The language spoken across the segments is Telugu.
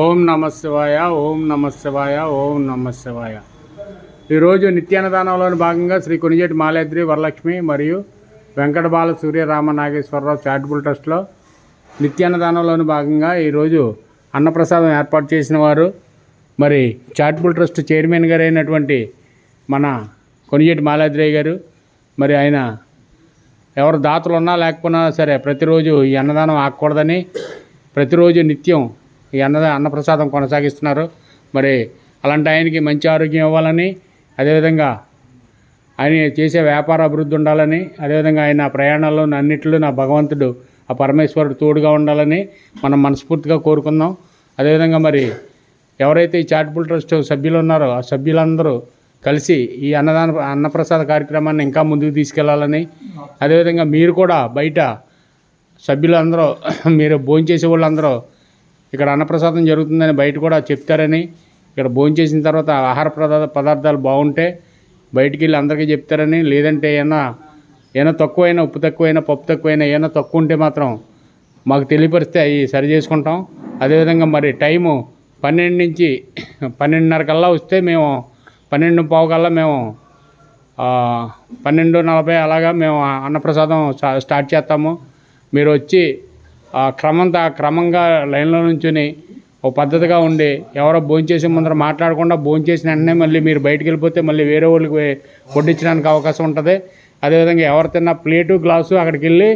ఓం నమ శివాయ, ఓం నమ శివాయ, ఓం నమ శివాయ. ఈరోజు నిత్యాన్నదానంలోని భాగంగా శ్రీ కొణిజేటి మాలాద్రి వరలక్ష్మి మరియు వెంకట బాల సూర్య రామ నాగేశ్వరరావు చారిటబుల్ ట్రస్ట్లో నిత్యాన్నదానంలోని భాగంగా ఈరోజు అన్నప్రసాదం ఏర్పాటు చేసిన వారు మరి చారిటబుల్ ట్రస్ట్ చైర్మన్ గారు అయినటువంటి మన కొణిజేటి మాలాద్రి గారు. మరి ఆయన ఎవరు దాతలు ఉన్నా లేకపోయినా సరే ప్రతిరోజు ఈ అన్నదానం ఆగకూడదని ప్రతిరోజు నిత్యం ఈ అన్నప్రసాదం కొనసాగిస్తున్నారు. మరి అలాంటి ఆయనకి మంచి ఆరోగ్యం ఇవ్వాలని, అదేవిధంగా ఆయన చేసే వ్యాపార అభివృద్ధి ఉండాలని, అదేవిధంగా ఆయన ప్రయాణాల్లో అన్నింటిలో నా భగవంతుడు ఆ పరమేశ్వరుడు తోడుగా ఉండాలని మనం మనస్ఫూర్తిగా కోరుకుందాం. అదేవిధంగా మరి ఎవరైతే ఈ చారిటబుల్ ట్రస్ట్ సభ్యులు ఉన్నారో ఆ సభ్యులందరూ కలిసి ఈ అన్నప్రసాద కార్యక్రమాన్ని ఇంకా ముందుకు తీసుకెళ్లాలని, అదేవిధంగా మీరు కూడా బయట సభ్యులందరూ మీరు భోంచేసే వాళ్ళందరూ ఇక్కడ అన్నప్రసాదం జరుగుతుందని బయట కూడా చెప్తారని, ఇక్కడ భోంచేసిన తర్వాత ఆహార పదార్థాలు బాగుంటే బయటికి వెళ్ళి అందరికీ చెప్తారని, లేదంటే ఏమైనా తక్కువైనా ఉప్పు తక్కువైనా పప్పు తక్కువైనా ఏమైనా తక్కువ ఉంటే మాత్రం మాకు తెలియపరిస్తే అవి సరి చేసుకుంటాం. అదేవిధంగా మరి టైము 12 నుంచి 12:30 కల్లా వస్తే మేము 12:15 కల్లా మేము 12:40 అలాగా మేము అన్నప్రసాదం స్టార్ట్ చేస్తాము. మీరు వచ్చి క్రమంగా లైన్లో నుంచుని ఓ పద్ధతిగా ఉండి ఎవరో భోంచేసే ముందర మాట్లాడకుండా భోంచేసిన వెంటనే మళ్ళీ మీరు బయటికి వెళ్ళిపోతే మళ్ళీ వేరే వాళ్ళకి వడ్డించడానికి అవకాశం ఉంటుంది. అదేవిధంగా ఎవరు తిన్న ప్లేటు గ్లాసు అక్కడికి వెళ్ళి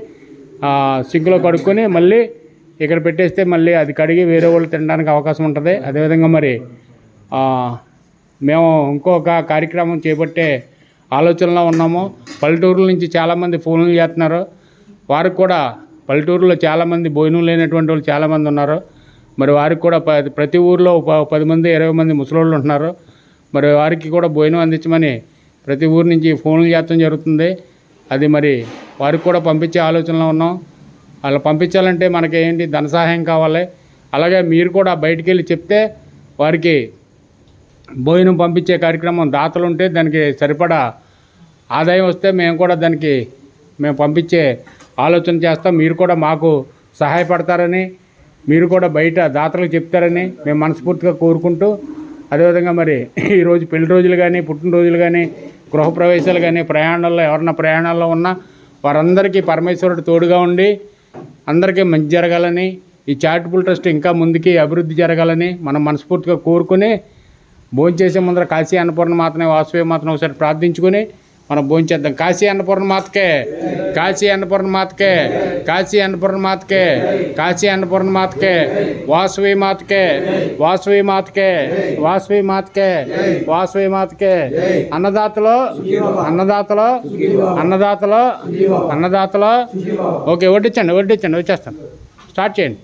సింక్లో కడుక్కొని మళ్ళీ ఇక్కడ పెట్టేస్తే మళ్ళీ అది కడిగి వేరే వాళ్ళు తినడానికి అవకాశం ఉంటుంది. అదేవిధంగా మరి మేము ఇంకొక కార్యక్రమం చేపట్టే ఆలోచనలో ఉన్నాము. పల్లెటూరుల నుంచి చాలామంది ఫోన్లు చేస్తున్నారు. వారికి కూడా పల్లెటూరులో చాలామంది భోజనం లేనటువంటి వాళ్ళు చాలామంది ఉన్నారు. మరి వారికి కూడా ప్రతి ఊరిలో 10 మంది 20 మంది ముసలోళ్ళు ఉంటున్నారు. మరి వారికి కూడా భోజనం అందించమని ప్రతి ఊరి నుంచి ఫోన్లు చేయడం జరుగుతుంది. అది మరి వారికి కూడా పంపించే ఆలోచనలో ఉన్నాం. అలా పంపించాలంటే మనకి ఏంటి ధన సహాయం కావాలి. అలాగే మీరు కూడా బయటికి వెళ్ళి చెప్తే వారికి భోజనం పంపించే కార్యక్రమం దాతలు ఉంటే దానికి సరిపడా ఆదాయం వస్తే మేము కూడా దానికి పంపించే ఆలోచన చేస్తాం. మీరు కూడా మాకు సహాయపడతారని, మీరు కూడా బయట దాతలకు చెప్తారని మేము మనస్ఫూర్తిగా కోరుకుంటూ, అదేవిధంగా మరి ఈరోజు పెళ్లి రోజులు కానీ పుట్టినరోజులు కానీ గృహప్రవేశాలు కానీ ప్రయాణాల్లో ఎవరన్నా ప్రయాణాల్లో ఉన్నా వారందరికీ పరమేశ్వరుడు తోడుగా ఉండి అందరికీ మంచి జరగాలని, ఈ చారిటబుల్ ట్రస్ట్ ఇంకా ముందుకి అభివృద్ధి జరగాలని మనం మనస్ఫూర్తిగా కోరుకుని భోంచేసే ముందర కాశీ అన్నపూర్ణ మాతనే వాసవి మాతను ఒకసారి ప్రార్థించుకొని మనం భోంచేద్దాం. కాశీ అన్నపూర్ణ మాతకే, కాశీ అన్నపూర్ణ మాతకే, కాశీ అన్నపూర్ణ మాతకే, కాశీ అన్నపూర్ణ మాతకే, వాసవి మాతకే, వాసవి మాతకే, వాసవి మాతకే, వాసవి మాతకే. అన్నదాతలో అన్నదాతలో అన్నదాతలో అన్నదాతలో. ఓకే, వడ్డించండి వచ్చేస్తాను. స్టార్ట్ చేయండి.